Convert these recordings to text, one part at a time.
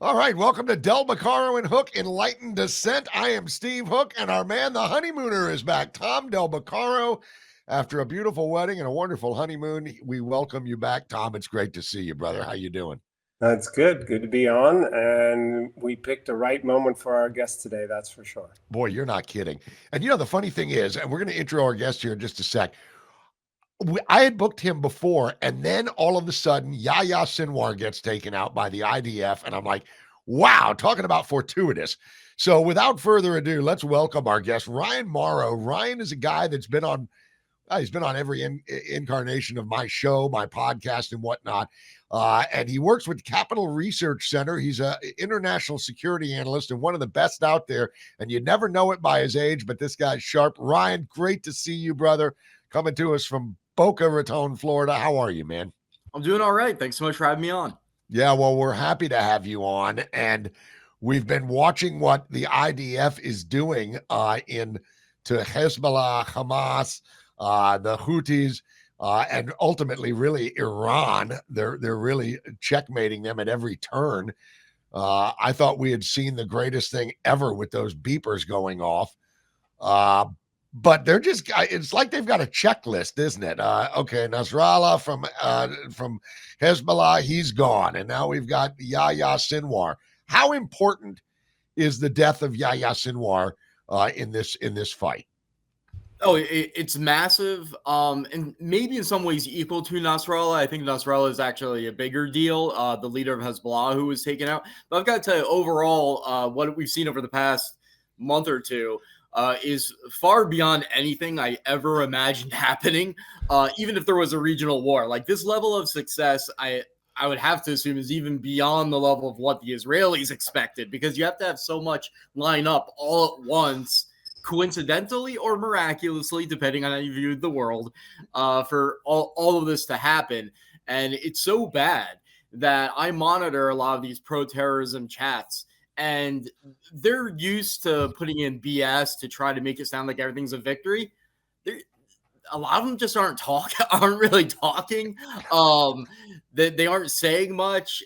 All right, welcome to Del Beccaro and Hook Enlightened Descent. I am Steve Hook, and our man, the honeymooner, is back. Tom Del Beccaro. After a beautiful wedding and a wonderful honeymoon, we welcome you back, Tom. It's great to see you, brother. How you doing? That's good. Good to be on. And we picked the right moment for our guest today, that's for sure. Boy, you're not kidding. And the funny thing is, and we're going to intro our guest here in just a sec. I had booked him before, and then all of a sudden, Yahya Sinwar gets taken out by the IDF, and I'm like, wow, talking about fortuitous. So without further ado, let's welcome our guest, Ryan Mauro. Ryan is a guy that's been on he's been on every incarnation of my show, my podcast, and whatnot. And he works with Capital Research Center. He's an international security analyst and one of the best out there. And you never know it by his age, but this guy's sharp. Ryan, great to see you, brother. Coming to us from Boca Raton, Florida. How are you, man? I'm doing all right. Thanks so much for having me on. Yeah, well, we're happy to have you on. And we've been watching what the IDF is doing to Hezbollah, Hamas, the Houthis, and ultimately, really, Iran. They're really checkmating them at every turn. I thought we had seen the greatest thing ever with those beepers going off. But they're it's like they've got a checklist, isn't it? Okay, Nasrallah from Hezbollah, he's gone. And now we've got Yahya Sinwar. How important is the death of Yahya Sinwar in this fight? Oh, it's massive. And maybe in some ways equal to Nasrallah. I think Nasrallah is actually a bigger deal. The leader of Hezbollah who was taken out. But I've got to tell you, overall, what we've seen over the past month or two is far beyond anything I ever imagined happening, even if there was a regional war. Like, this level of success, I would have to assume is even beyond the level of what the Israelis expected, because you have to have so much line up all at once, coincidentally or miraculously, depending on how you view the world, for all of this to happen. And it's so bad that I monitor a lot of these pro-terrorism chats, and they're used to putting in BS to try to make it sound like everything's a victory. A lot of them just aren't really talking. They aren't saying much.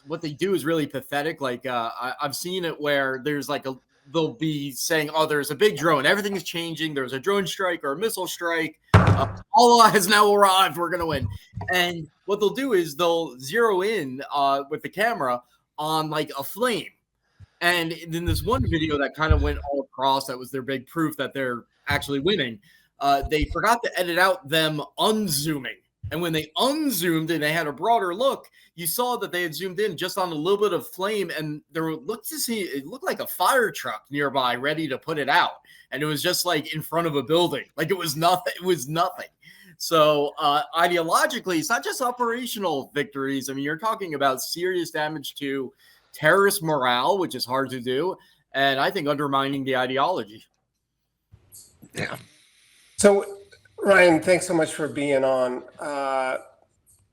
What they do is really pathetic. Like, I've seen it where there's like they'll be saying, "Oh, there's a big drone. Everything is changing. There's a drone strike or a missile strike. Allah has now arrived. We're gonna win." And what they'll do is they'll zero in with the camera on like a flame. And then this one video that kind of went all across, that was their big proof that they're actually winning. They forgot to edit out them unzooming. And when they unzoomed and they had a broader look, you saw that they had zoomed in just on a little bit of flame, and it looked like a fire truck nearby ready to put it out. And it was just like in front of a building. Like, it was nothing. It was nothing. So ideologically, it's not just operational victories. I mean, you're talking about serious damage to terrorist morale, which is hard to do, and I think undermining the ideology. Yeah. So, Ryan, thanks so much for being on.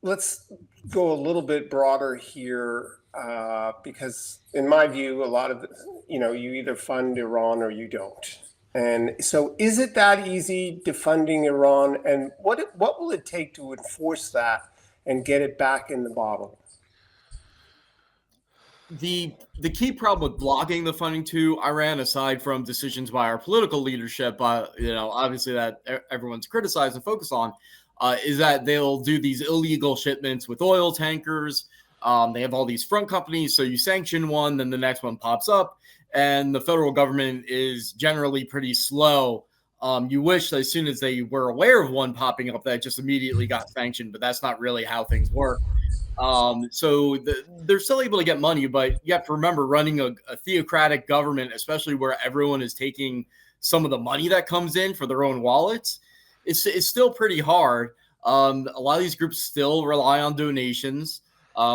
Let's go a little bit broader here, because in my view, a lot of you either fund Iran or you don't. And so, is it that easy defunding Iran? And what will it take to enforce that and get it back in the bottle? The key problem with blocking the funding to Iran, aside from decisions by our political leadership, obviously that everyone's criticized and focused on, is that they'll do these illegal shipments with oil tankers. They have all these front companies, so you sanction one, then the next one pops up, and the federal government is generally pretty slow. You wish that as soon as they were aware of one popping up, that just immediately got sanctioned, but that's not really how things work. So they're still able to get money, but you have to remember, running a theocratic government, especially where everyone is taking some of the money that comes in for their own wallets, it's still pretty hard. A lot of these groups still rely on donations,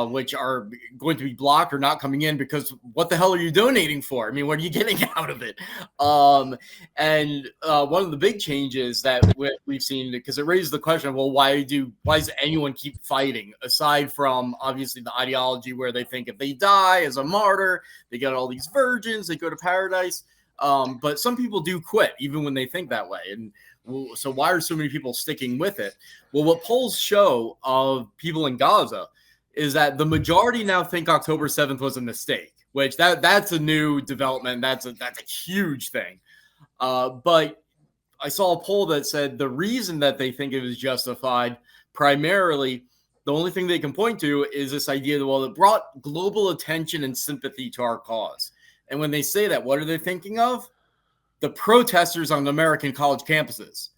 which are going to be blocked or not coming in, because what the hell are you donating for? I mean, what are you getting out of it? And one of the big changes that we've seen, because it raises the question of, well, why does anyone keep fighting, aside from obviously the ideology where they think if they die as a martyr, they get all these virgins, they go to paradise. But some people do quit even when they think that way. And so why are so many people sticking with it? Well, what polls show of people in Gaza is that the majority now think October 7th was a mistake, which that's a new development. That's a huge thing. But I saw a poll that said the reason that they think it was justified, primarily, the only thing they can point to is this idea that, well, it brought global attention and sympathy to our cause. And when they say that, what are they thinking of? The protesters on American college campuses.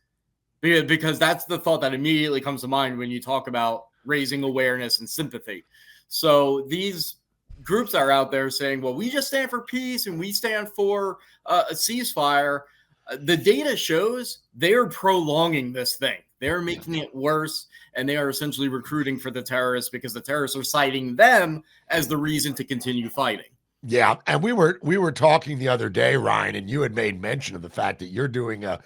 Because that's the thought that immediately comes to mind when you talk about raising awareness and sympathy. So these groups are out there saying, well, we just stand for peace and we stand for a ceasefire. The data shows they're prolonging this thing. They're making it worse, and they are essentially recruiting for the terrorists because the terrorists are citing them as the reason to continue fighting. Yeah, and we were talking the other day, Ryan, and you had made mention of the fact that you're doing a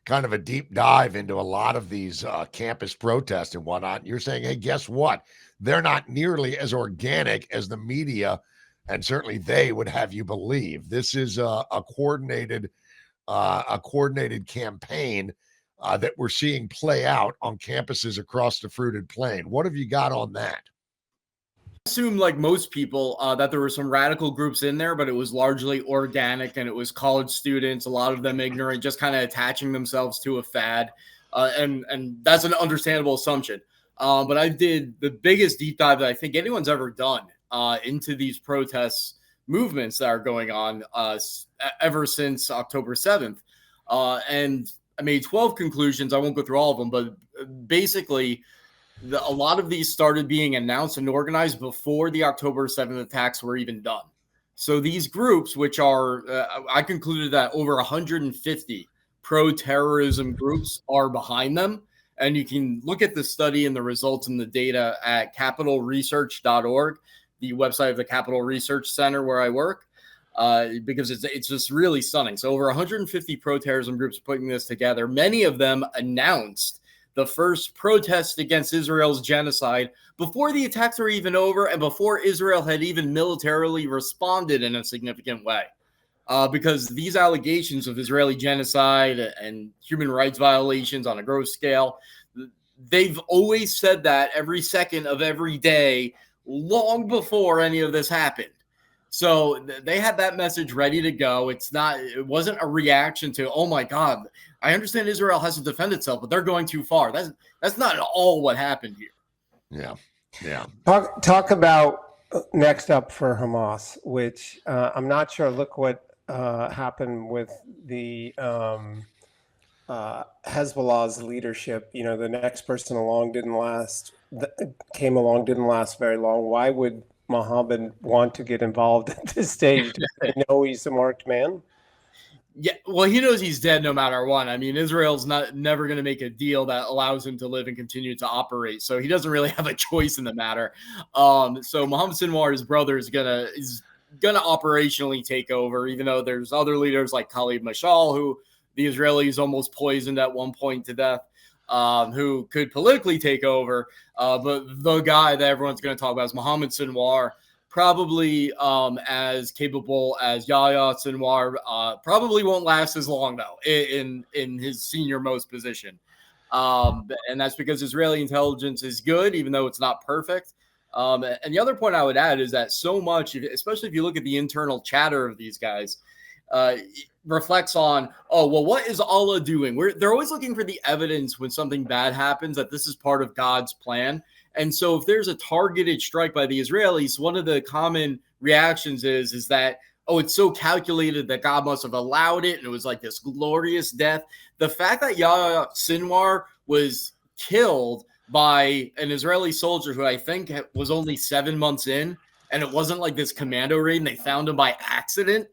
kind of a deep dive into a lot of these campus protests and whatnot. You're saying, hey, guess what? They're not nearly as organic as the media, and certainly they would have you believe. This is a coordinated campaign that we're seeing play out on campuses across the fruited plain. What have you got on that? Assume, like most people, that there were some radical groups in there, but it was largely organic, and it was college students, a lot of them ignorant, just kind of attaching themselves to a fad, and that's an understandable assumption. But I did the biggest deep dive that I think anyone's ever done into these protests movements that are going on ever since October 7th, and I made 12 conclusions. I won't go through all of them, but basically, a lot of these started being announced and organized before the October 7th attacks were even done. So these groups, which are, I concluded that over 150 pro-terrorism groups are behind them. And you can look at the study and the results and the data at capitalresearch.org, the website of the Capital Research Center where I work, because it's just really stunning. So over 150 pro-terrorism groups putting this together. Many of them announced the first protest against Israel's genocide before the attacks were even over and before Israel had even militarily responded in a significant way. Because these allegations of Israeli genocide and human rights violations on a gross scale, they've always said that every second of every day, long before any of this happened. So they had that message ready to go. It wasn't a reaction to, oh my God, I understand Israel has to defend itself, but they're going too far. That's not at all what happened here. Yeah. Talk about next up for Hamas, which I'm not sure. Look what happened with the Hezbollah's leadership. You know, the next person along didn't last very long. Why would Mohammed want to get involved at this stage? Do they know he's a marked man? Yeah, well, he knows he's dead no matter what. I mean, Israel's never going to make a deal that allows him to live and continue to operate. So he doesn't really have a choice in the matter. So Mohammed Sinwar, his brother, is gonna operationally take over, even though there's other leaders like Khalid Mashal, who the Israelis almost poisoned at one point to death, who could politically take over. But the guy that everyone's going to talk about is Mohammed Sinwar, probably as capable as Yahya Sinwar, probably won't last as long, though, in his senior most position. And that's because Israeli intelligence is good, even though it's not perfect. And the other point I would add is that so much, especially if you look at the internal chatter of these guys, reflects on, oh, well, what is Allah doing? They're always looking for the evidence when something bad happens that this is part of God's plan. And so if there's a targeted strike by the Israelis, one of the common reactions is that, oh, it's so calculated that God must have allowed it, and it was like this glorious death. The fact that Yahya Sinwar was killed by an Israeli soldier who I think was only 7 months in, and it wasn't like this commando raid and they found him by accident.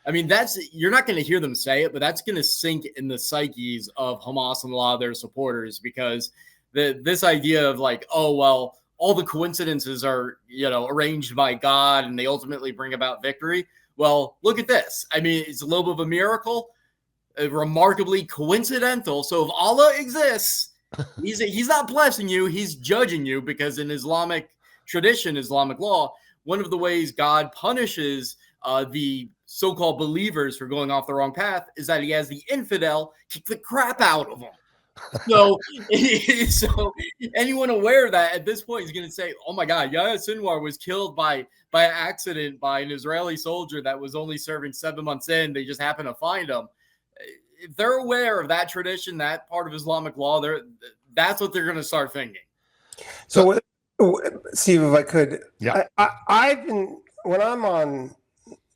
I mean, you're not going to hear them say it, but that's going to sink in the psyches of Hamas and a lot of their supporters, because this idea of like, oh, well, all the coincidences are, arranged by God and they ultimately bring about victory. Well, look at this. I mean, it's a little bit of a miracle, remarkably coincidental. So if Allah exists, he's not blessing you, he's judging you, because in Islamic tradition, Islamic law, one of the ways God punishes the so-called believers for going off the wrong path is that he has the infidel kick the crap out of them. So, so anyone aware of that at this point is going to say, "Oh my God, Yahya Sinwar was killed by accident by an Israeli soldier that was only serving 7 months in. They just happened to find him." If they're aware of that tradition, that part of Islamic law, that's what they're going to start thinking. So, Steve, if I could, Yeah. I've been, when I'm on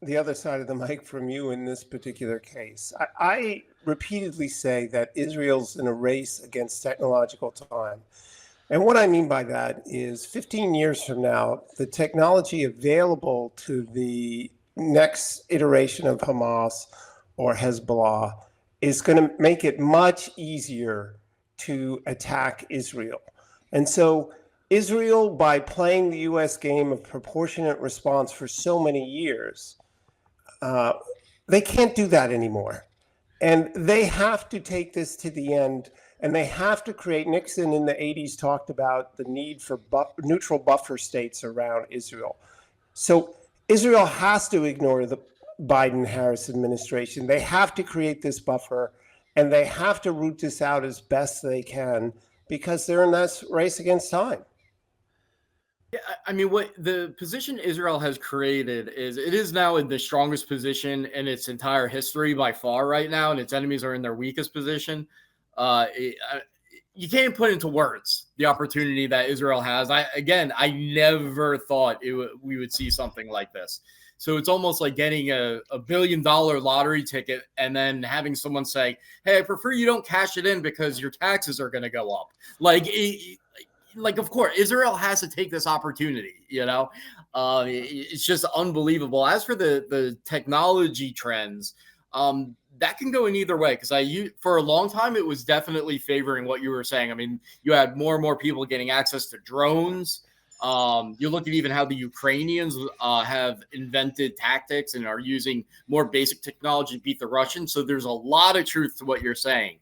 the other side of the mic from you in this particular case, I repeatedly say that Israel's in a race against technological time. And what I mean by that is 15 years from now, the technology available to the next iteration of Hamas or Hezbollah is going to make it much easier to attack Israel. And so Israel, by playing the U.S. game of proportionate response for so many years, they can't do that anymore. And they have to take this to the end, and they have to create, Nixon in the 80s talked about the need for neutral buffer states around Israel. So Israel has to ignore the Biden-Harris administration. They have to create this buffer, and they have to root this out as best they can because they're in this race against time. Yeah, I mean, what the position Israel has created is it is now in the strongest position in its entire history by far right now, and its enemies are in their weakest position. You can't put into words the opportunity that Israel has. I never thought we would see something like this. So it's almost like getting a $1 billion lottery ticket and then having someone say, "Hey, I prefer you don't cash it in because your taxes are going to go up." Like, of course, Israel has to take this opportunity, it's just unbelievable. As for the technology trends, that can go in either way. Because for a long time, it was definitely favoring what you were saying. I mean, you had more and more people getting access to drones. You look at even how the Ukrainians have invented tactics and are using more basic technology to beat the Russians. So there's a lot of truth to what you're saying.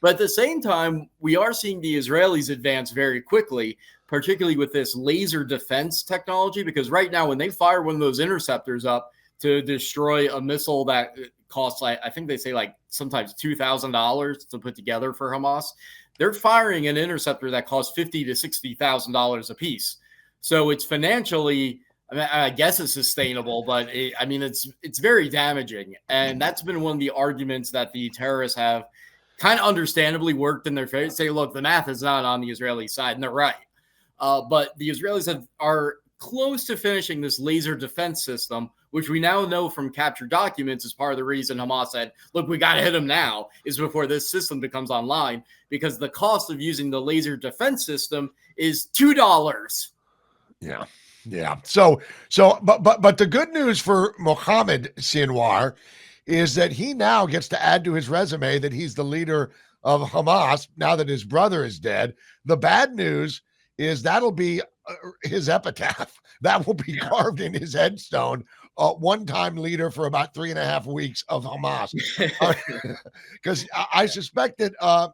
But at the same time, we are seeing the Israelis advance very quickly, particularly with this laser defense technology, because right now when they fire one of those interceptors up to destroy a missile that costs, I think they say like sometimes $2,000 to put together for Hamas, they're firing an interceptor that costs $50,000 to $60,000 a piece. So it's financially, I guess it's sustainable, but it's very damaging. And that's been one of the arguments that the terrorists have kind of understandably worked in their favor. Say, look, the math is not on the Israeli side, and they're right. But the Israelis are close to finishing this laser defense system, which we now know from captured documents is part of the reason Hamas said, look, we got to hit them now, is before this system becomes online, because the cost of using the laser defense system is $2. Yeah. Yeah. But the good news for Mohammed Sinwar is that he now gets to add to his resume that he's the leader of Hamas now that his brother is dead. The bad news is that'll be his epitaph. That will be carved in his headstone. One-time leader for about 3.5 weeks of Hamas. Because I suspect that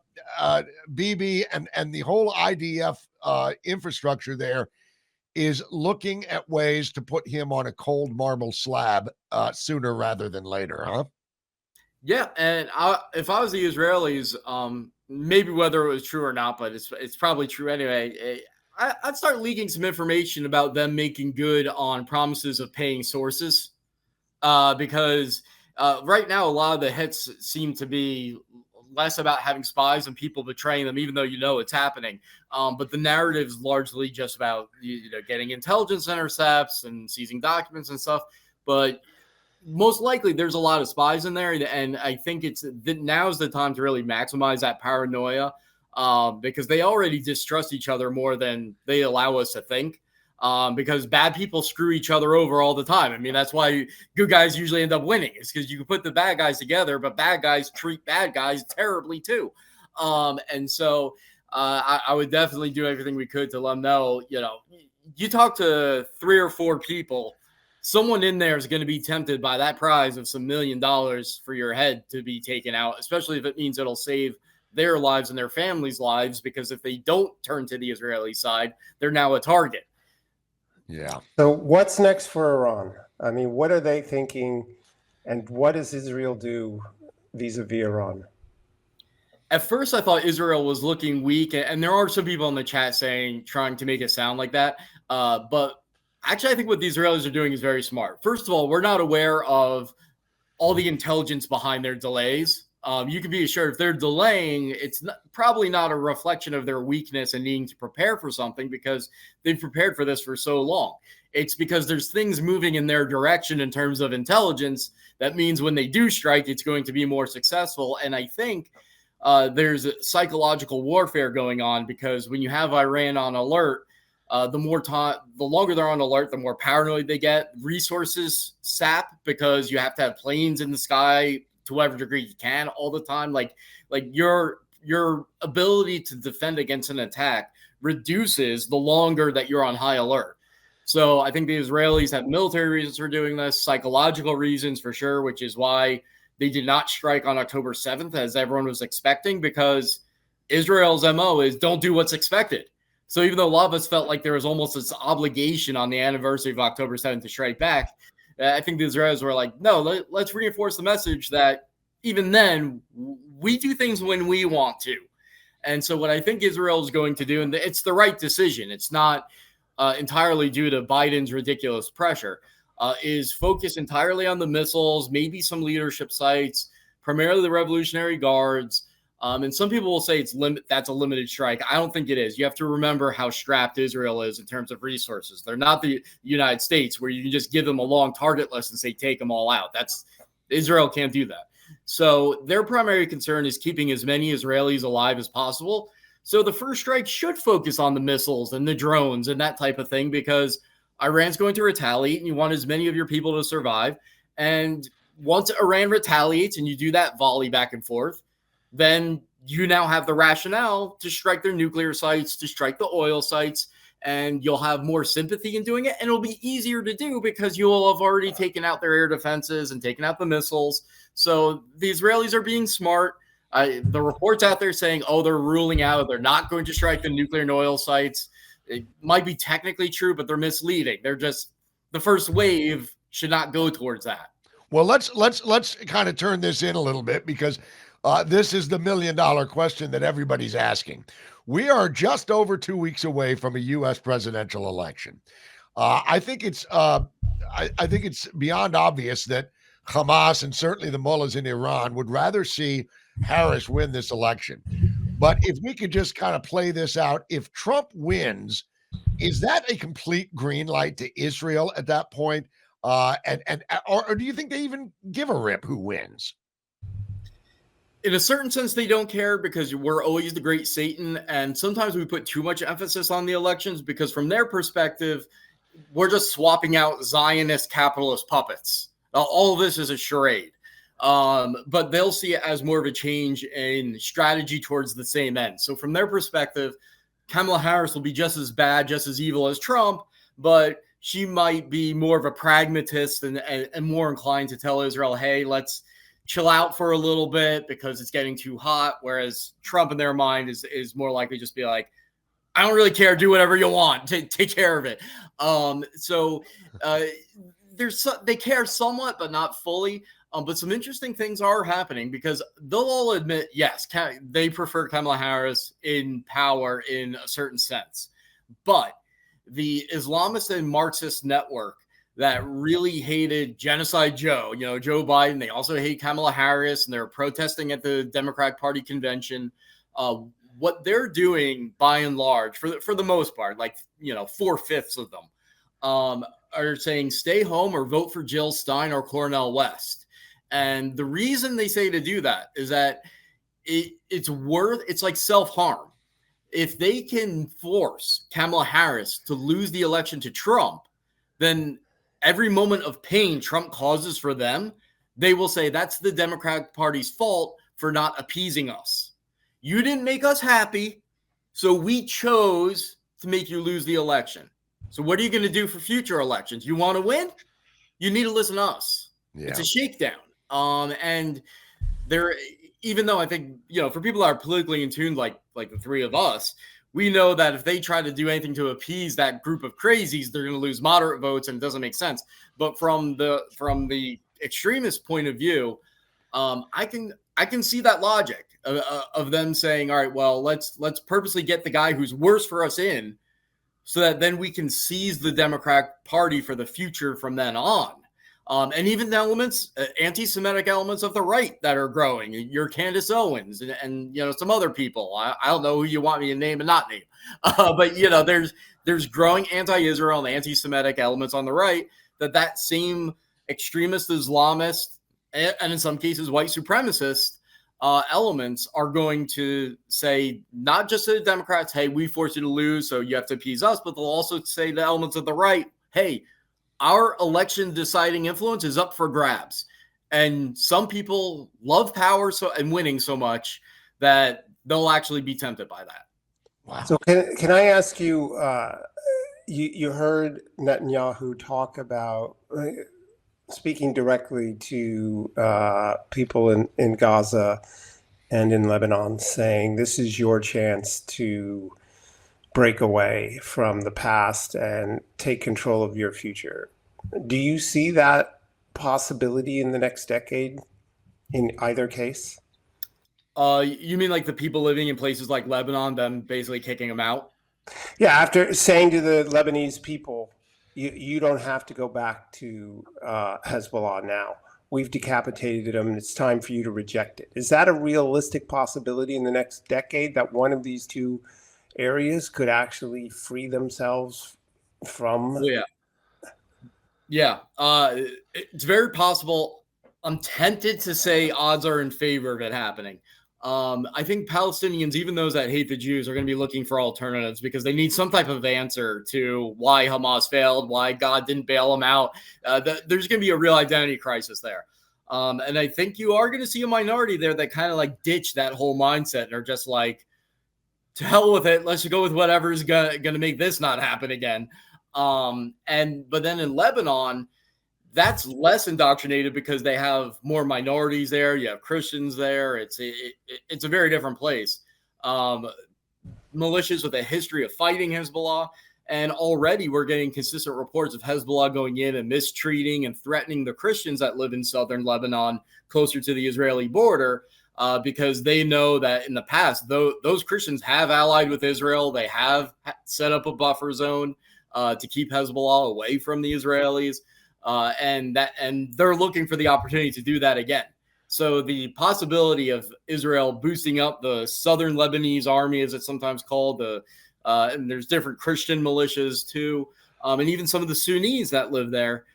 Bibi and the whole IDF infrastructure there is looking at ways to put him on a cold marble slab sooner rather than later, huh? Yeah, and if I was the Israelis, maybe whether it was true or not, but it's probably true anyway. I'd start leaking some information about them making good on promises of paying sources, because right now a lot of the hits seem to be less about having spies and people betraying them, even though it's happening. But the narrative is largely just about getting intelligence intercepts and seizing documents and stuff. But most likely there's a lot of spies in there, and I think now's the time to really maximize that paranoia, because they already distrust each other more than they allow us to think. Because bad people screw each other over all the time. I mean, that's why good guys usually end up winning. It's because you can put the bad guys together, but bad guys treat bad guys terribly too. And so I would definitely do everything we could to let them know, you talk to 3 or 4 people, someone in there is going to be tempted by that prize of some $1 million for your head to be taken out, especially if it means it'll save their lives and their families' lives, because if they don't turn to the Israeli side, they're now a target. Yeah. So what's next for Iran? I mean, what are they thinking, and what does Israel do vis-a-vis Iran? At first, I thought Israel was looking weak, and there are some people in the chat trying to make it sound like that. But actually, I think what the Israelis are doing is very smart. First of all, we're not aware of all the intelligence behind their delays. You can be assured if they're delaying, it's probably not a reflection of their weakness and needing to prepare for something, because they've prepared for this for so long. It's because there's things moving in their direction in terms of intelligence. That means when they do strike, it's going to be more successful. And I think there's psychological warfare going on, because when you have Iran on alert, the longer they're on alert, the more paranoid they get. Resources sap, because you have to have planes in the sky to whatever degree you can all the time. Like your ability to defend against an attack reduces the longer that you're on high alert. So I think the Israelis have military reasons for doing this, psychological reasons for sure, which is why they did not strike on October 7th, as everyone was expecting, because Israel's MO is don't do what's expected. So even though a lot of us felt like there was almost this obligation on the anniversary of October 7th to strike back, I think the Israelis were like, no, let's reinforce the message that even then, we do things when we want to. And so what I think Israel is going to do, and it's the right decision, it's not entirely due to Biden's ridiculous pressure, is focus entirely on the missiles, maybe some leadership sites, primarily the Revolutionary Guards. And some people will say that's a limited strike. I don't think it is. You have to remember how strapped Israel is in terms of resources. They're not the United States, where you can just give them a long target list and say, take them all out. Israel can't do that. So their primary concern is keeping as many Israelis alive as possible. So the first strike should focus on the missiles and the drones and that type of thing, because Iran's going to retaliate and you want as many of your people to survive. And once Iran retaliates and you do that volley back and forth, then you now have the rationale to strike their nuclear sites, to strike the oil sites, and you'll have more sympathy in doing it. And it'll be easier to do because you'll have already taken out their air defenses and taken out the missiles. So the Israelis are being smart. The reports out there saying, they're ruling out, they're not going to strike the nuclear and oil sites. It might be technically true, but they're misleading. They're just, the first wave should not go towards that. Well, let's kind of turn this in a little bit, because this is the $1 million question that everybody's asking. We are just over 2 weeks away from a U.S. presidential election. I think it's beyond obvious that Hamas and certainly the mullahs in Iran would rather see Harris win this election. But if we could just kind of play this out, if Trump wins, is that a complete green light to Israel at that point? Or do you think they even give a rip who wins? In a certain sense, they don't care, because we're always the great Satan. And sometimes we put too much emphasis on the elections, because from their perspective, we're just swapping out Zionist capitalist puppets. All of this is a charade. But they'll see it as more of a change in strategy towards the same end. So from their perspective, Kamala Harris will be just as bad, just as evil as Trump, but she might be more of a pragmatist and more inclined to tell Israel, hey, let's chill out for a little bit because it's getting too hot. Whereas Trump in their mind is more likely just be like, I don't really care. Do whatever you want. Take care of it. They care somewhat, but not fully. But some interesting things are happening, because they'll all admit, yes, they prefer Kamala Harris in power in a certain sense. But the Islamist and Marxist network that really hated Genocide Joe, Joe Biden, they also hate Kamala Harris, and they're protesting at the Democratic Party convention. What they're doing, by and large, for the most part, 4/5 of them, are saying stay home or vote for Jill Stein or Cornel West. And the reason they say to do that is that it's like self-harm. If they can force Kamala Harris to lose the election to Trump, then every moment of pain Trump causes for them, they will say that's the Democratic Party's fault for not appeasing us. You didn't make us happy, so we chose to make you lose the election. So what are you going to do for future elections? You want to win? You need to listen to us. Yeah. It's a shakedown. And there, even though I think, for people that are politically in tune, like the three of us, we know that if they try to do anything to appease that group of crazies, they're going to lose moderate votes, and it doesn't make sense. But from the extremist point of view, I can see that logic. of them saying, all right, well, let's purposely get the guy who's worse for us in, so that then we can seize the Democratic Party for the future from then on. And even the elements, anti-Semitic elements of the right that are growing. Your Candace Owens and some other people. I don't know who you want me to name and not name, but there's growing anti-Israel and anti-Semitic elements on the right. That same extremist Islamist and in some cases white supremacist elements are going to say, not just to the Democrats, hey, we forced you to lose, so you have to appease us, but they'll also say to elements of the right, hey, our election deciding influence is up for grabs. And some people love power and winning so much that they'll actually be tempted by that. Wow. So can I ask you, you heard Netanyahu talk about speaking directly to people in Gaza and in Lebanon, saying this is your chance to break away from the past and take control of your future. Do you see that possibility in the next decade in either case? You mean like the people living in places like Lebanon, them basically kicking them out? Yeah, after saying to the Lebanese people, you don't have to go back to Hezbollah now. We've decapitated them, and it's time for you to reject it. Is that a realistic possibility in the next decade, that one of these two areas could actually free themselves from? Yeah. It's very possible. I'm tempted to say odds are in favor of it happening. I think Palestinians, even those that hate the Jews, are going to be looking for alternatives because they need some type of answer to why Hamas failed, why God didn't bail them out. There's going to be a real identity crisis there. And I think you are going to see a minority there that kind of like ditch that whole mindset and are just like, to hell with it. Let's go with whatever's going to make this not happen again. But then in Lebanon, that's less indoctrinated because they have more minorities there. You have Christians there. It's a very different place. Militias with a history of fighting Hezbollah. And already we're getting consistent reports of Hezbollah going in and mistreating and threatening the Christians that live in southern Lebanon, closer to the Israeli border, because they know that in the past, those Christians have allied with Israel. They have set up a buffer zone to keep Hezbollah away from the Israelis. And they're looking for the opportunity to do that again. So the possibility of Israel boosting up the southern Lebanese army, as it's sometimes called, and there's different Christian militias too, and even some of the Sunnis that live there.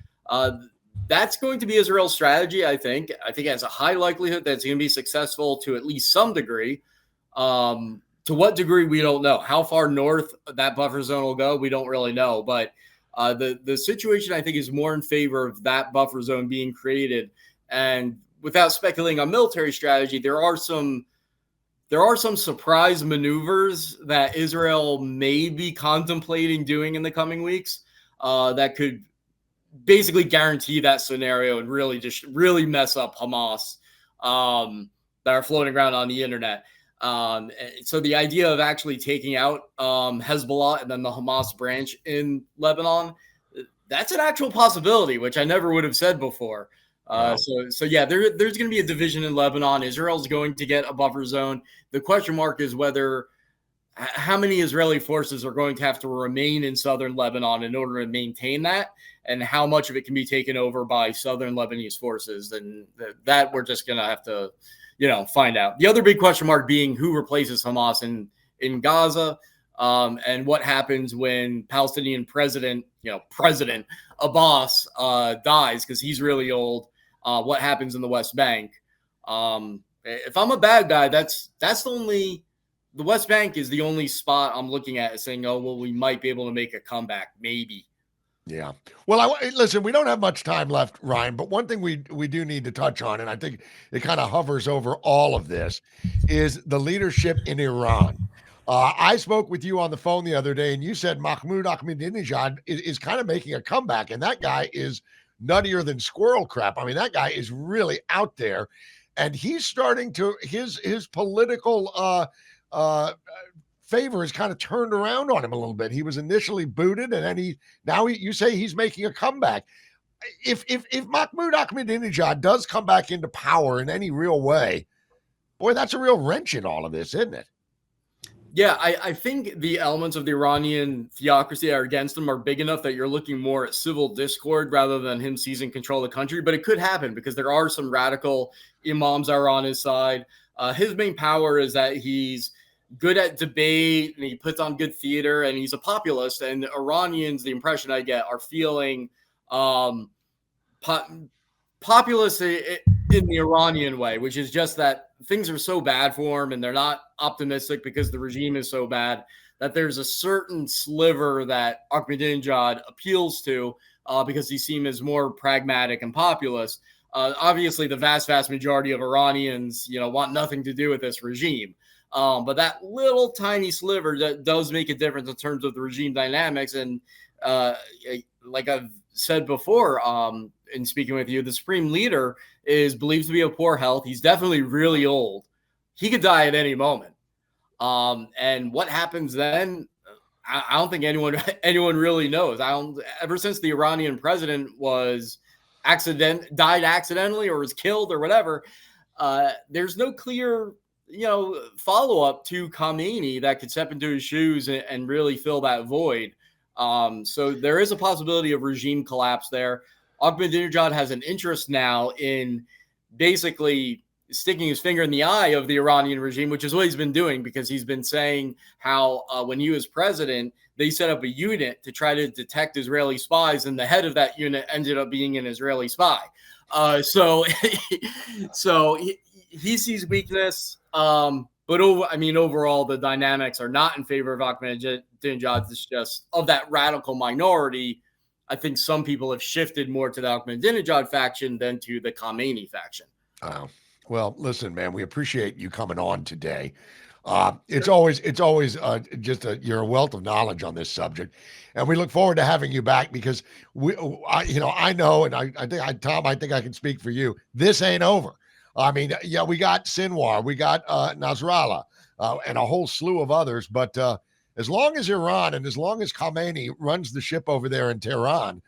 That's going to be Israel's strategy, I think. I think it has a high likelihood that it's going to be successful to at least some degree. To what degree, we don't know. How far north that buffer zone will go, we don't really know. But the situation, I think, is more in favor of that buffer zone being created. And without speculating on military strategy, there are some surprise maneuvers that Israel may be contemplating doing in the coming weeks that could basically guarantee that scenario and really mess up Hamas that are floating around on the internet. So the idea of actually taking out Hezbollah and then the Hamas branch in Lebanon, that's an actual possibility, which I never would have said before. Wow. So yeah, there's going to be a division in Lebanon. Israel's going to get a buffer zone. The question mark is how many Israeli forces are going to have to remain in southern Lebanon in order to maintain that, and how much of it can be taken over by southern Lebanese forces. And that we're just going to have to, find out. The other big question mark being who replaces Hamas in Gaza, and what happens when Palestinian President Abbas dies, because he's really old. What happens in the West Bank? If I'm a bad guy, the West Bank is the only spot I'm looking at saying, oh, well, we might be able to make a comeback, maybe. Yeah. Well, listen, we don't have much time left, Ryan, but one thing we do need to touch on, and I think it kind of hovers over all of this, is the leadership in Iran. I spoke with you on the phone the other day, and you said Mahmoud Ahmadinejad is kind of making a comeback, and that guy is nuttier than squirrel crap. I mean, that guy is really out there, and he's starting to his political favor has kind of turned around on him a little bit. He was initially booted, and then you say he's making a comeback. If Mahmoud Ahmadinejad does come back into power in any real way, Boy, that's a real wrench in all of this, isn't it? Yeah, I think the elements of the Iranian theocracy that are against him are big enough that you're looking more at civil discord rather than him seizing control of the country. But it could happen because there are some radical imams that are on his side. His main power is that he's good at debate and he puts on good theater and he's a populist. And Iranians, the impression I get, are feeling populist in the Iranian way, which is just that things are so bad for him and they're not optimistic because the regime is so bad that there's a certain sliver that Ahmadinejad appeals to because he seems as more pragmatic and populist. Obviously, the vast majority of Iranians, want nothing to do with this regime. But that little tiny sliver that does make a difference in terms of the regime dynamics. And like I've said before, in speaking with you, the supreme leader is believed to be of poor health. He's definitely really old. He could die at any moment. And what happens then? I don't think anyone really knows. Ever since the Iranian president was died accidentally or was killed or whatever, there's no clear, follow-up to Khamenei that could step into his shoes and really fill that void. So there is a possibility of regime collapse there. Ahmadinejad has an interest now in basically sticking his finger in the eye of the Iranian regime, which is what he's been doing because he's been saying how when he was president, they set up a unit to try to detect Israeli spies, and the head of that unit ended up being an Israeli spy. So he sees weakness. But overall, the dynamics are not in favor of Ahmadinejad. It's just of that radical minority. I think some people have shifted more to the Ahmadinejad faction than to the Khamenei faction. Oh, well, listen, man, we appreciate you coming on today. It's always you're a wealth of knowledge on this subject, and we look forward to having you back because I know, and I think Tom, I think I can speak for you. This ain't over. I mean, yeah, we got Sinwar, we got Nasrallah, and a whole slew of others. But as long as Iran and as long as Khamenei runs the ship over there in Tehran,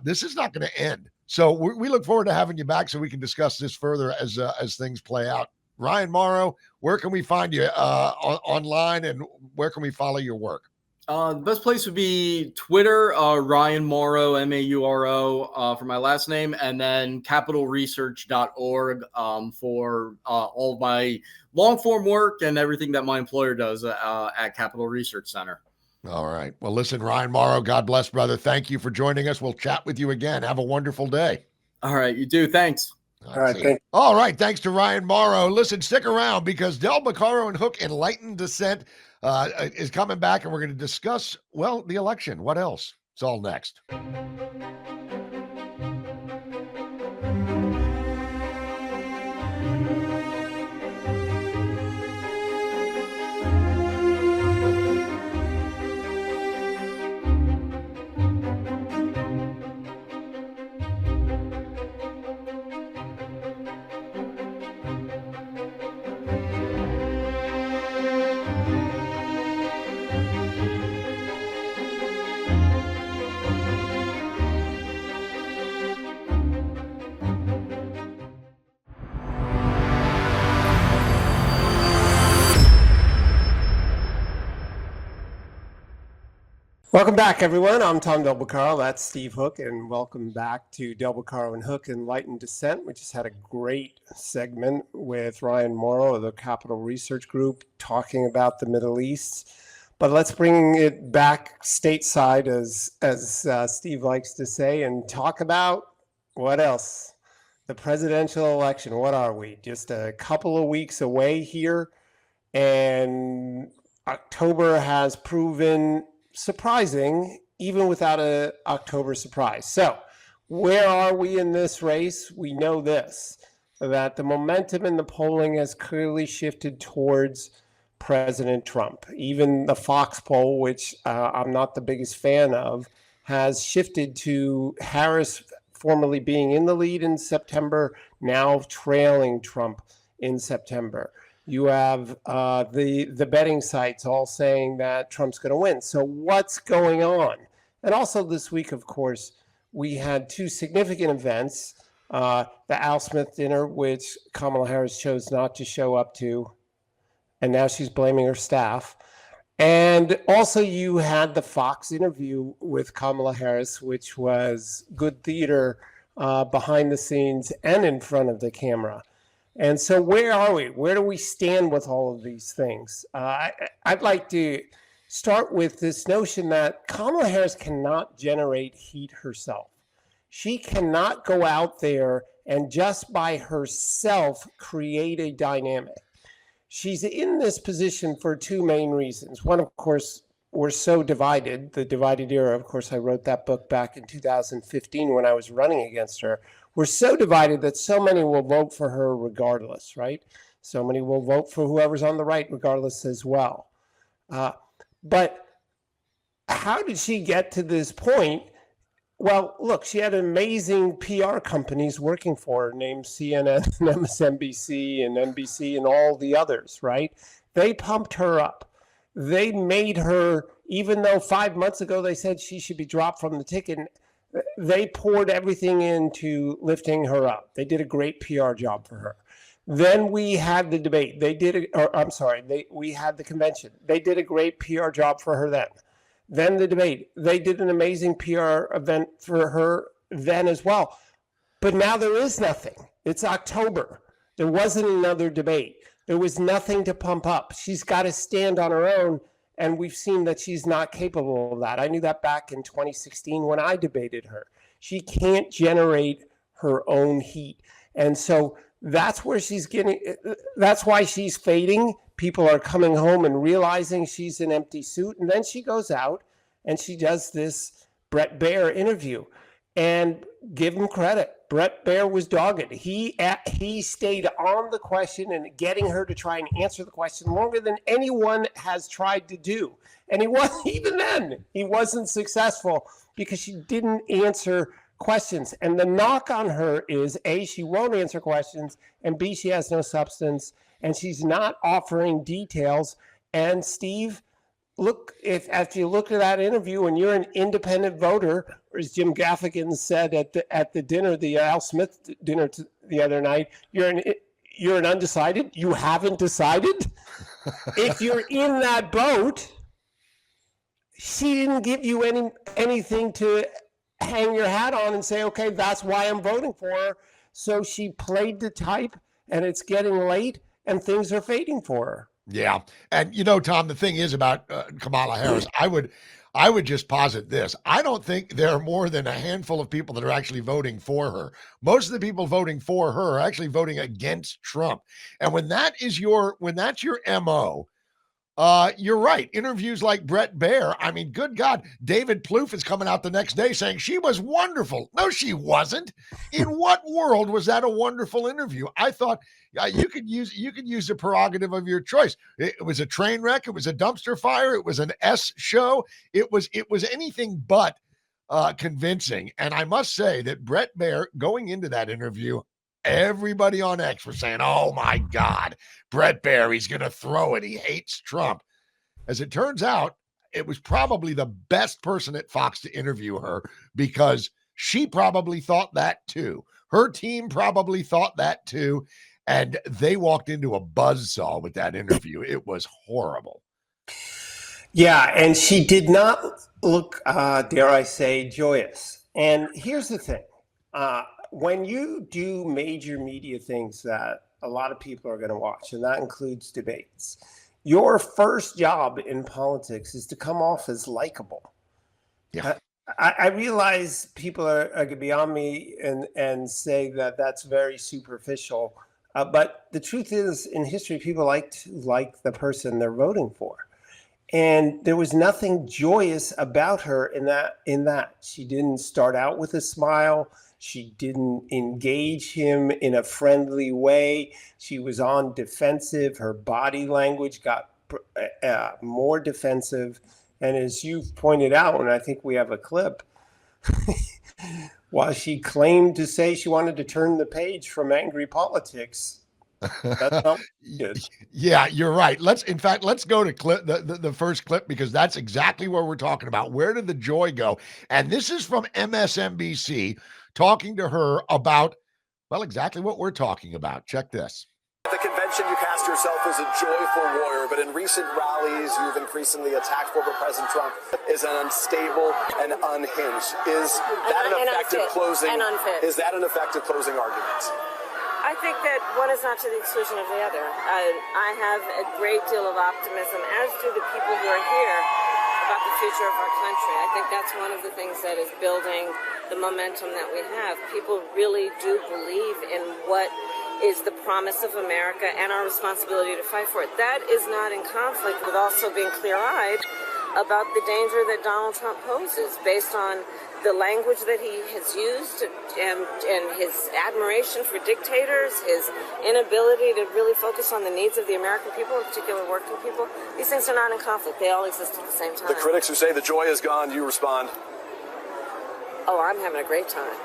this is not going to end. So we look forward to having you back so we can discuss this further as things play out. Ryan Mauro, where can we find you online, and where can we follow your work? The best place would be Twitter, Ryan Mauro, Mauro, for my last name, and then capitalresearch.org for all of my long-form work and everything that my employer does at Capital Research Center. All right. Well, listen, Ryan Mauro, God bless, brother. Thank you for joining us. We'll chat with you again. Have a wonderful day. All right. You do. Thanks. All right. Thanks to Ryan Mauro. Listen, stick around because Del Beccaro and Hook Enlightened Dissent is coming back, and we're going to discuss, well, the election. What else? It's all next. Welcome back, everyone. I'm Tom Del Beccaro. That's Steve Hook, and welcome back to Del Beccaro and Hook Enlightened Dissent. We just had a great segment with Ryan Mauro of the Capital Research Group talking about the Middle East. But let's bring it back stateside, as Steve likes to say, and talk about what else? The presidential election. What are we? Just a couple of weeks away here, and October has proven surprising, even without an October surprise. So where are we in this race? We know this, that the momentum in the polling has clearly shifted towards President Trump. Even the Fox poll, which I'm not the biggest fan of, has shifted to Harris formerly being in the lead in September, now trailing Trump in September. You have the betting sites all saying that Trump's going to win. So what's going on? And also this week, of course, we had two significant events. the Al Smith dinner, which Kamala Harris chose not to show up to, and now she's blaming her staff. And also, you had the Fox interview with Kamala Harris, which was good theater behind the scenes and in front of the camera. And so, where are we? Where do we stand with all of these things? I'd like to start with this notion that Kamala Harris cannot generate heat herself. She cannot go out there and just by herself create a dynamic. She's in this position for two main reasons. One, of course, we're so divided, the divided era. Of course, I wrote that book back in 2015 when I was running against her. We're so divided that so many will vote for her regardless, right? So many will vote for whoever's on the right regardless as well. But how did she get to this point? Well, look, she had amazing PR companies working for her, named CNN and MSNBC and NBC and all the others, right? They pumped her up. They made her, even though 5 months ago they said she should be dropped from the ticket, they poured everything into lifting her up. They did a great PR job for her. Then we had the debate. We had the convention. They did a great PR job for her then. Then the debate. They did an amazing PR event for her then as well. But now there is nothing. It's October. There wasn't another debate. There was nothing to pump up. She's got to stand on her own, and we've seen that she's not capable of that. I knew that back in 2016 when I debated her. She can't generate her own heat. And so that's where that's why she's fading. People are coming home and realizing she's an empty suit. And then she goes out and she does this Brett Baer interview. And give him credit. Brett Baer was dogged. He stayed on the question and getting her to try and answer the question longer than anyone has tried to do. And even then, he wasn't successful because she didn't answer questions. And the knock on her is, A, she won't answer questions, and B, she has no substance, and she's not offering details. And Steve, look, if you look at that interview and you're an independent voter, or as Jim Gaffigan said at the dinner, the Al Smith dinner the other night, you're an undecided. You haven't decided. If you're in that boat, she didn't give you anything to hang your hat on and say, okay, that's why I'm voting for her. So she played the type, and it's getting late, and things are fading for her. Yeah. And, Tom, the thing is about Kamala Harris, I would just posit this. I don't think there are more than a handful of people that are actually voting for her. Most of the people voting for her are actually voting against Trump. And when that's your MO, you're right. Interviews like Brett Baer. I mean, good God, David Plouffe is coming out the next day saying she was wonderful. No, she wasn't. In what world was that a wonderful interview? I thought you could use the prerogative of your choice. It was a train wreck. It was a dumpster fire. It was an S show. It was anything but convincing. And I must say that Brett Baer, going into that interview, everybody on X was saying, oh my God, Brett Baer, he's going to throw it. He hates Trump. As it turns out, it was probably the best person at Fox to interview her because she probably thought that too. Her team probably thought that too. And they walked into a buzzsaw with that interview. It was horrible. Yeah, and she did not look, dare I say, joyous. And here's the thing. When you do major media things that a lot of people are going to watch, and that includes debates, your first job in politics is to come off as likable. Yeah. I realize people are going to be on me and say that that's very superficial. But the truth is, in history, people like to like the person they're voting for. And there was nothing joyous about her in that. She didn't start out with a smile. She didn't engage him in a friendly way. She was on defensive. Her body language got more defensive. And as you've pointed out, and I think we have a clip, while she claimed to say she wanted to turn the page from angry politics, that's not good. Yeah, you're right. Let's go to clip the first clip, because that's exactly what we're talking about. Where did the joy go? And this is from MSNBC talking to her about Well, exactly what we're talking about. Check this. At the convention, you cast yourself as a joyful warrior, but in recent rallies, you've increasingly attacked former President Trump as an unstable and unhinged. Is that an effective closing? Is that an effective closing argument? I think that one is not to the exclusion of the other. I have a great deal of optimism, as do the people who are here, about the future of our country. I think that's one of the things that is building the momentum that we have. People really do believe in what is the promise of America and our responsibility to fight for it. That is not in conflict with also being clear-eyed about the danger that Donald Trump poses based on the language that he has used and his admiration for dictators, his inability to really focus on the needs of the American people, in particular working people. These things are not in conflict. They all exist at the same time. The critics who say the joy is gone, you respond, oh, I'm having a great time.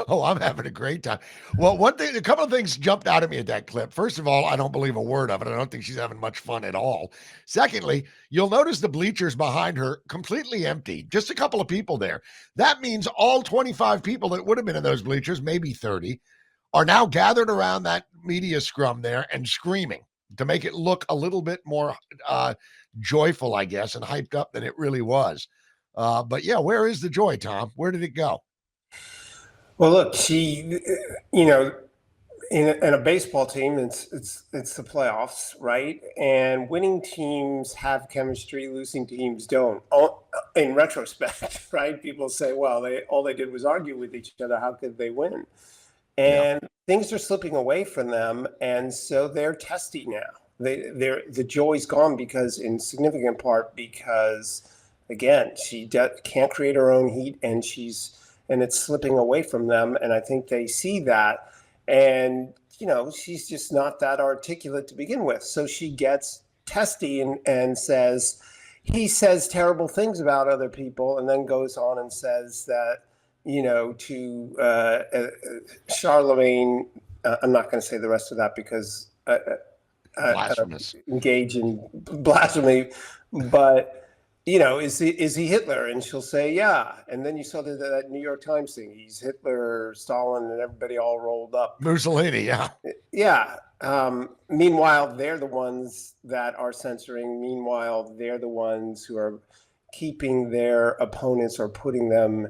Oh, I'm having a great time. Well, a couple of things jumped out at me at that clip. First of all, I don't believe a word of it. I don't think she's having much fun at all. Secondly, you'll notice the bleachers behind her completely empty. Just a couple of people there. That means all 25 people that would have been in those bleachers, maybe 30, are now gathered around that media scrum there and screaming to make it look a little bit more joyful, I guess, and hyped up than it really was. But yeah, where is the joy, Tom? Where did it go? Well, look, she, in a baseball team, it's the playoffs, right? And winning teams have chemistry, losing teams don't. In retrospect, right? People say, well, all they did was argue with each other. How could they win? And things are slipping away from them, and so they're testy now. The joy's gone in significant part because, again, she can't create her own heat, and it's slipping away from them. And I think they see that. And, she's just not that articulate to begin with. So she gets testy and says, he says terrible things about other people, and then goes on and says that, to Charlemagne, I'm not going to say the rest of that because Blasphemous. Engage in blasphemy, but is he Hitler? And she'll say, yeah. And then you saw that New York Times thing. He's Hitler, Stalin, and everybody all rolled up. Mussolini, yeah. Yeah. Meanwhile, they're the ones that are censoring. Meanwhile, they're the ones who are keeping their opponents or putting them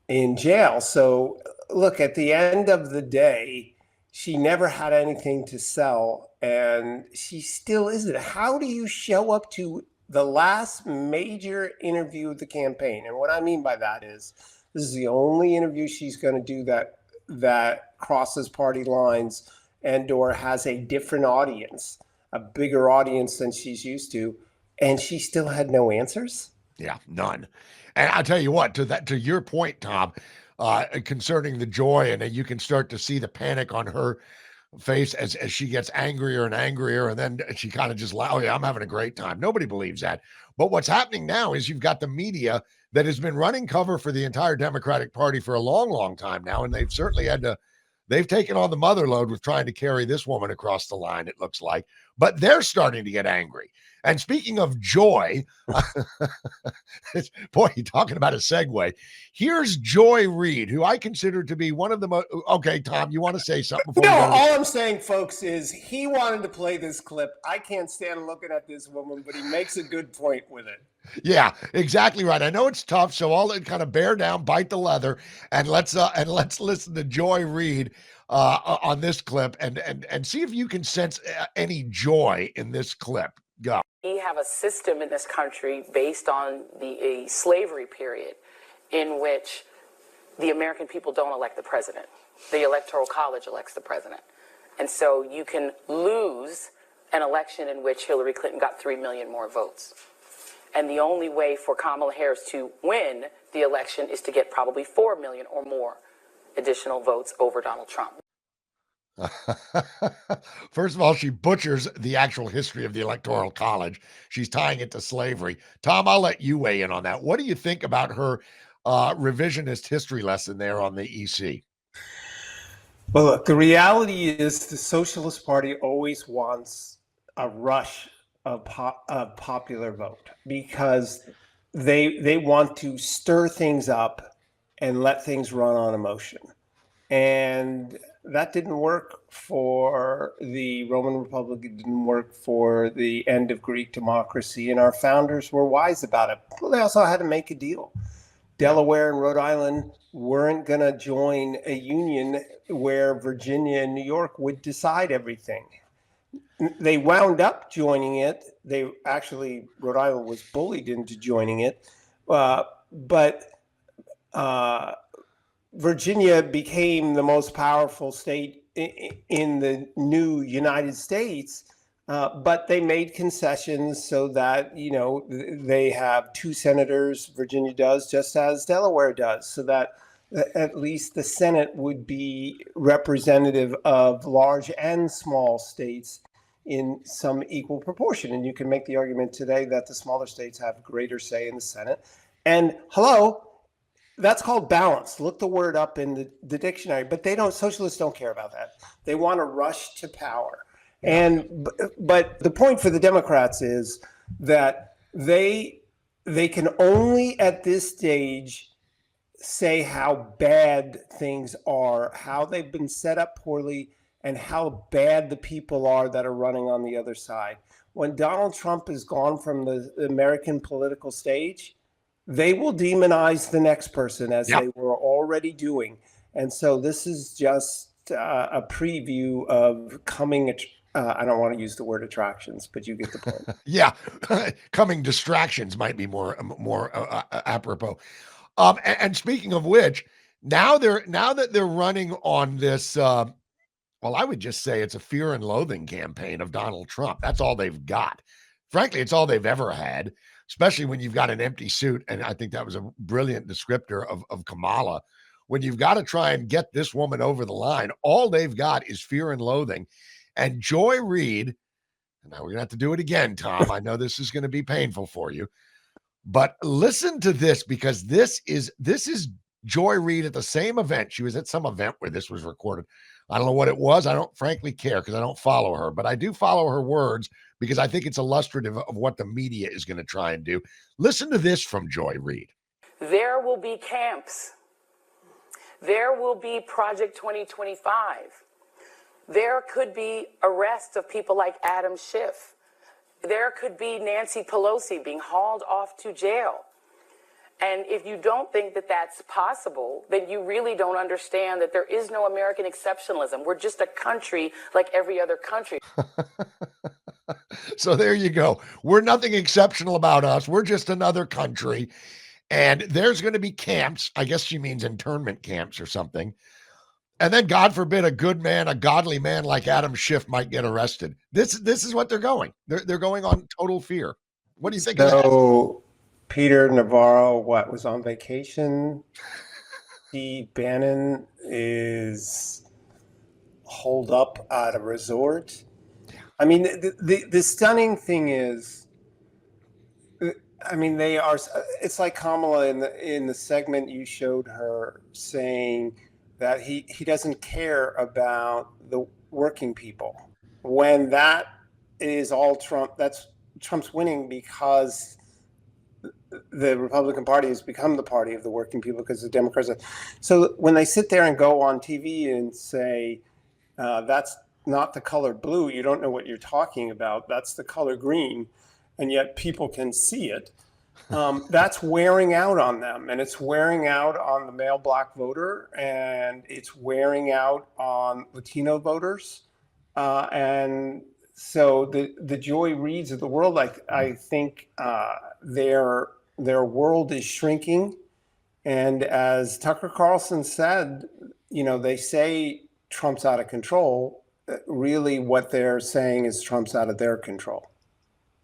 in jail. So look, at the end of the day, she never had anything to sell, and she still isn't. How do you show up to the last major interview of the campaign? And what I mean by that is, this is the only interview she's going to do that crosses party lines and/or has a different audience, a bigger audience than she's used to, and she still had no answers. Yeah, none. And I'll tell you what, to your point, Tom, concerning the joy, and you can start to see the panic on her face as she gets angrier and angrier, and then she kind of just, oh yeah, I'm having a great time. Nobody believes that. But what's happening now is you've got the media that has been running cover for the entire Democratic Party for a long, long time now, and they've certainly they've taken on the mother load with trying to carry this woman across the line, it looks like. But they're starting to get angry. And speaking of joy, boy, you're talking about a segue. Here's Joy Reid, who I consider to be one of the most. Okay, Tom, you want to say something? No, all I'm saying, folks, is he wanted to play this clip. I can't stand looking at this woman, but he makes a good point with it. Yeah, exactly right. I know it's tough, so I'll kind of bear down, bite the leather, and let's listen to Joy Reid on this clip and see if you can sense any joy in this clip. Go. We have a system in this country based on the slavery period in which the American people don't elect the president. The Electoral College elects the president. And so you can lose an election in which Hillary Clinton got 3 million more votes. And the only way for Kamala Harris to win the election is to get probably 4 million or more additional votes over Donald Trump. First of all, she butchers the actual history of the Electoral College. She's tying it to slavery. Tom, I'll let you weigh in on that. What do you think about her revisionist history lesson there on the EC? Well, look, the reality is the Socialist Party always wants a rush of popular vote because they want to stir things up and let things run on emotion. And that didn't work for the Roman Republic. It didn't work for the end of Greek democracy. And our founders were wise about it. Well, they also had to make a deal. Delaware and Rhode Island weren't going to join a union where Virginia and New York would decide everything. They wound up joining it. Rhode Island was bullied into joining it. But Virginia became the most powerful state in the new United States, but they made concessions so that, they have 2 senators, Virginia does, just as Delaware does, so that at least the Senate would be representative of large and small states in some equal proportion. And you can make the argument today that the smaller states have greater say in the Senate. And that's called balance. Look the word up in the dictionary, but socialists don't care about that. They want to rush to power. But the point for the Democrats is that they can only at this stage say how bad things are, how they've been set up poorly, and how bad the people are that are running on the other side. When Donald Trump is gone from the American political stage, they will demonize the next person, as they were already doing. And so this is just a preview of coming, I don't want to use the word attractions, but you get the point. Coming distractions might be more apropos. And speaking of which, now that they're running on this, I would just say it's a fear and loathing campaign of Donald Trump. That's all they've got. Frankly, it's all they've ever had, especially when you've got an empty suit. And I think that was a brilliant descriptor of Kamala. When you've got to try and get this woman over the line, all they've got is fear and loathing. And Joy Reid, and now we're going to have to do it again, Tom. I know this is going to be painful for you, but listen to this, because this is Joy Reid at the same event. She was at some event where this was recorded. I don't know what it was. I don't frankly care because I don't follow her, but I do follow her words because I think it's illustrative of what the media is going to try and do. Listen to this from Joy Reid. There will be camps. There will be Project 2025. There could be arrests of people like Adam Schiff. There could be Nancy Pelosi being hauled off to jail. And if you don't think that that's possible, then you really don't understand that there is no American exceptionalism. We're just a country like every other country. So there you go. We're nothing exceptional about us. We're just another country. And there's going to be camps. I guess she means internment camps or something. And then, God forbid, a good man, a godly man like Adam Schiff might get arrested. This is what they're going. They're going on total fear. What do you think of that? Peter Navarro, was on vacation. Steve Bannon is holed up at a resort. I mean, the stunning thing is, they are. It's like Kamala in the segment you showed her saying that he doesn't care about the working people. When that is all Trump, that's Trump's winning because the Republican Party has become the party of the working people because the Democrats are. So when they sit there and go on TV and say, that's not the color blue, you don't know what you're talking about, that's the color green, and yet people can see it, that's wearing out on them. And it's wearing out on the male Black voter, and it's wearing out on Latino voters. And so the Joy Reids of the world, I think their world is shrinking. And as Tucker Carlson said, they say Trump's out of control. Really what they're saying is Trump's out of their control.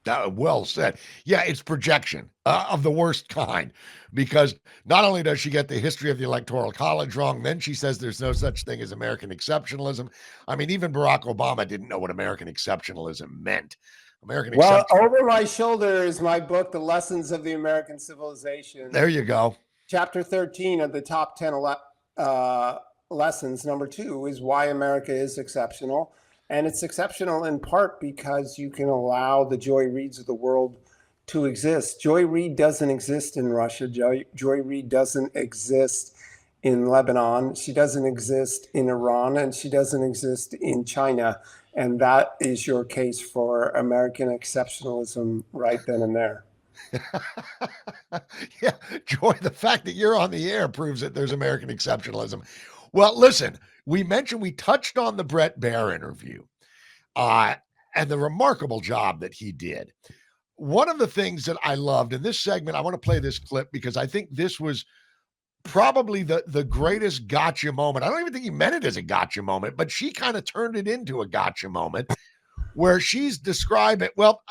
Well said. Yeah, it's projection of the worst kind, because not only does she get the history of the Electoral College wrong, then she says there's no such thing as American exceptionalism. I mean, even Barack Obama didn't know what American exceptionalism meant. Over my shoulder is my book, The Lessons of the American Civilization. There you go. Chapter 13 of the top 10 lessons. Number 2 is why America is exceptional. And it's exceptional in part because you can allow the Joy Reids of the world to exist. Joy Reid doesn't exist in Russia. Joy Reid doesn't exist in Lebanon. She doesn't exist in Iran, and she doesn't exist in China. And that is your case for American exceptionalism right then and there. Yeah, Joy, the fact that you're on the air proves that there's American exceptionalism. Well, listen, we touched on the Brett Baer interview and the remarkable job that he did. One of the things that I loved in this segment, I want to play this clip because I think this was probably the greatest gotcha moment. I don't even think he meant it as a gotcha moment, but she kind of turned it into a gotcha moment where she's describing. Well,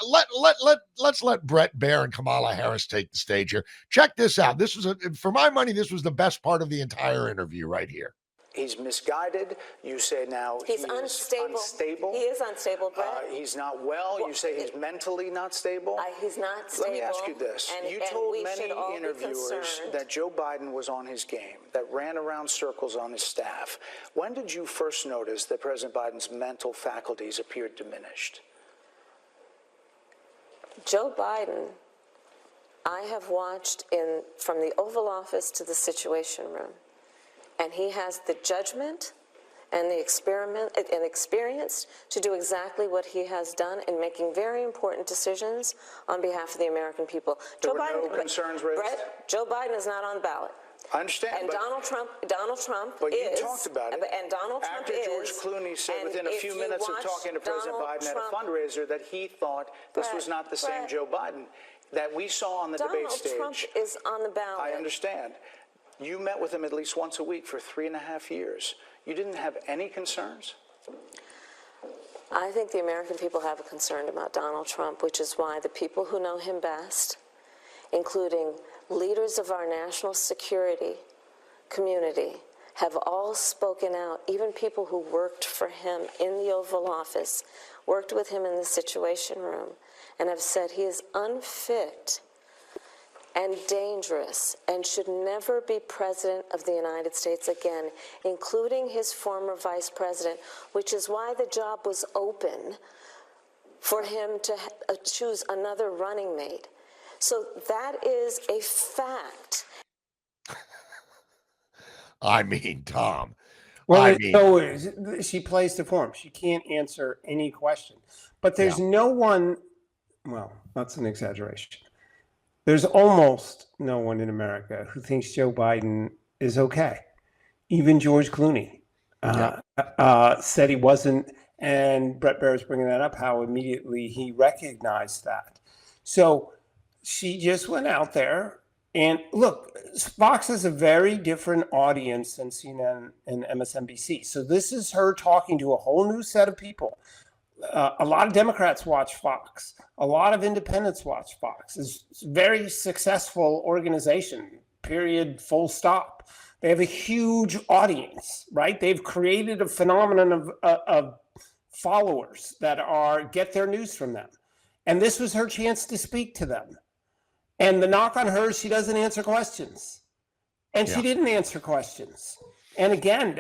let's let Brett Baer and Kamala Harris take the stage here. Check this out. This was for my money, this was the best part of the entire interview right here. He's misguided. You say now he's unstable. He is unstable, Brett. He's not well. You say he's mentally not stable. He's not stable. Let me ask you this. You told many interviewers that Joe Biden was on his game, that ran around circles on his staff. When did you first notice that President Biden's mental faculties appeared diminished? Joe Biden, I have watched from the Oval Office to the Situation Room. And he has the judgment and the experience to do exactly what he has done in making very important decisions on behalf of the American people. There were no concerns raised? Brett, Joe Biden is not on the ballot. I understand. And Donald Trump but is. You talked about it. And Donald Trump after George Clooney said within a few minutes of talking to President Biden at a fundraiser that he thought this was not the same Joe Biden that we saw on the debate stage. Donald Trump is on the ballot. I understand. You met with him at least once a week for 3.5 years. You didn't have any concerns? I think the American people have a concern about Donald Trump, which is why the people who know him best, including leaders of our national security community, have all spoken out. Even people who worked for him in the Oval Office, worked with him in the Situation Room, and have said he is unfit and dangerous and should never be president of the United States again, including his former vice president, which is why the job was open for him to choose another running mate. So that is a fact. I mean, Tom. Well, she plays to form. She can't answer any question. But there's no one, well, that's an exaggeration. There's almost no one in America who thinks Joe Biden is okay. Even George Clooney said he wasn't, and Brett Baer is bringing that up, how immediately he recognized that. So she just went out there, and look, Fox is a very different audience than CNN and MSNBC. So this is her talking to a whole new set of people. A lot of Democrats watch Fox. A lot of independents watch Fox. It's a very successful organization, period, full stop. They have a huge audience, right? They've created a phenomenon of followers that get their news from them. And this was her chance to speak to them. And the knock on her, she doesn't answer questions. And she didn't answer questions. And again,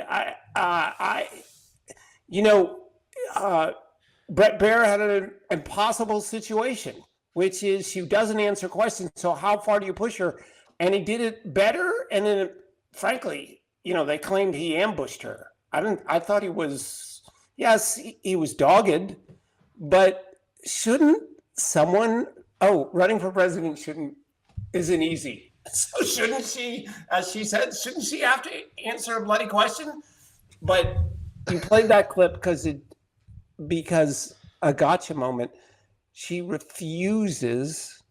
Brett Baer had an impossible situation, which is she doesn't answer questions. So how far do you push her? And he did it better. And then, frankly, they claimed he ambushed her. I thought he was, he was dogged, but shouldn't someone, running for president isn't easy. So shouldn't she, as she said, shouldn't she have to answer a bloody question? But you played that clip because a gotcha moment, she refuses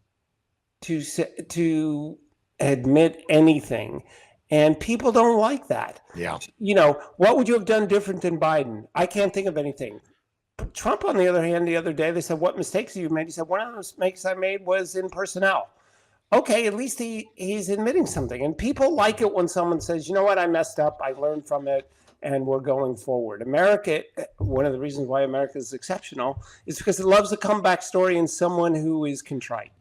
to admit anything. And people don't like that. Yeah. What would you have done different than Biden? I can't think of anything. Trump, on the other hand, the other day, they said, what mistakes have you made? He said, one of the mistakes I made was in personnel. Okay, at least he's admitting something. And people like it when someone says, you know what, I messed up, I learned from it, and we're going forward. America, one of the reasons why America is exceptional is because it loves a comeback story in someone who is contrite.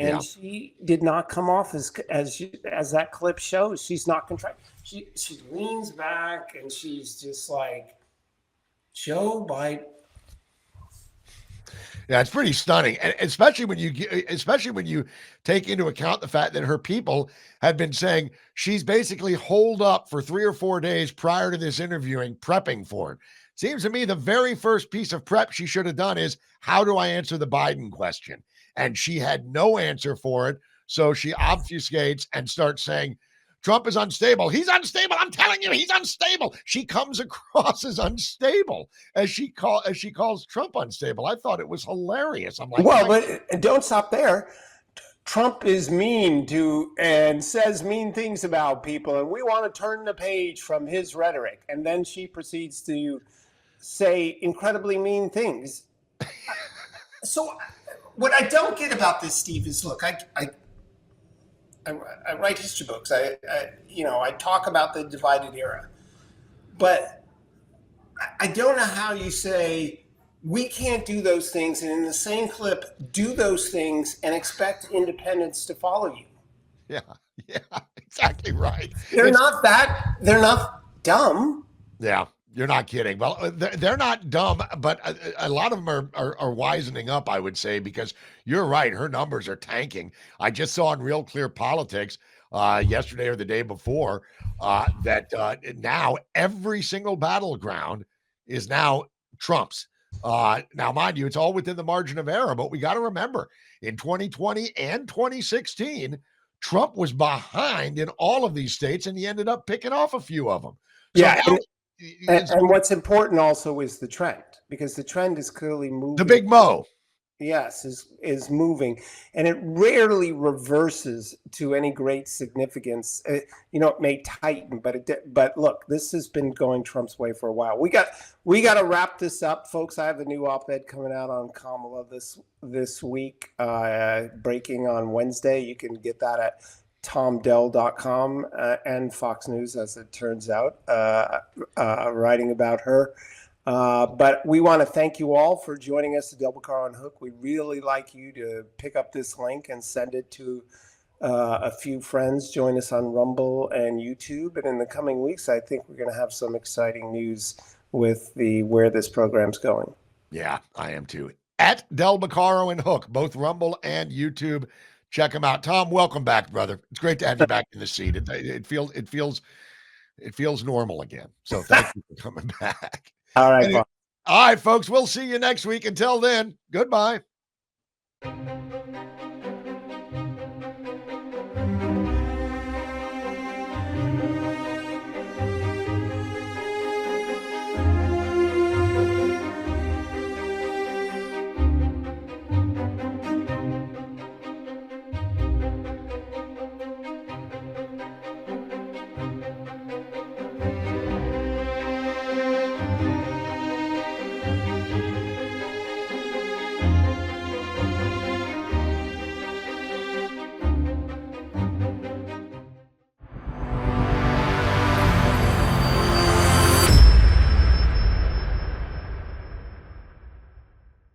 And she did not come off as that clip shows. She's not contrite. She leans back and she's just like, Joe Biden. Yeah, it's pretty stunning, and especially when you take into account the fact that her people had been saying she's basically holed up for 3 or 4 days prior to this interviewing, prepping for it. Seems to me the very first piece of prep she should have done is, how do I answer the Biden question? And she had no answer for it, so she obfuscates and starts saying, Trump is unstable. He's unstable. I'm telling you, he's unstable. She comes across as unstable as she calls Trump unstable. I thought it was hilarious. I'm like, well, but don't stop there. Trump is mean to and says mean things about people, and we want to turn the page from his rhetoric. And then she proceeds to say incredibly mean things. So, what I don't get about this, Steve, is look, I write history books. I talk about the divided era, but I don't know how you say we can't do those things, and in the same clip, do those things and expect independents to follow you. yeah, exactly right. They're not dumb. Yeah, you're not kidding. Well, they're not dumb, but a lot of them are wisening up, I would say, because you're right. Her numbers are tanking. I just saw in Real Clear Politics yesterday or the day before that now every single battleground is now Trump's. Now, mind you, it's all within the margin of error, but we got to remember in 2020 and 2016, Trump was behind in all of these states, and he ended up picking off a few of them. So Yeah, now, and what's important also is the trend, because the trend is clearly moving. the big Mo. Yes, is moving, and it rarely reverses to any great significance. It may tighten, but look, this has been going Trump's way for a while. We got to wrap this up, folks. I have a new op-ed coming out on Kamala this week, breaking on Wednesday. You can get that at tomdell.com and Fox News, as it turns out, writing about her. But we want to thank you all for joining us at Beccaro on Hook. We really like you to pick up this link and send it to a few friends. Join us on Rumble and YouTube. And in the coming weeks, I think we're going to have some exciting news with where this program's going. Yeah, I am too. At Del Beccaro and Hook, both Rumble and YouTube. Check them out. Tom, welcome back, brother. It's great to have you back in the seat. It feels normal again. So thank you for coming back. All right, all right, folks. We'll see you next week. Until then, goodbye.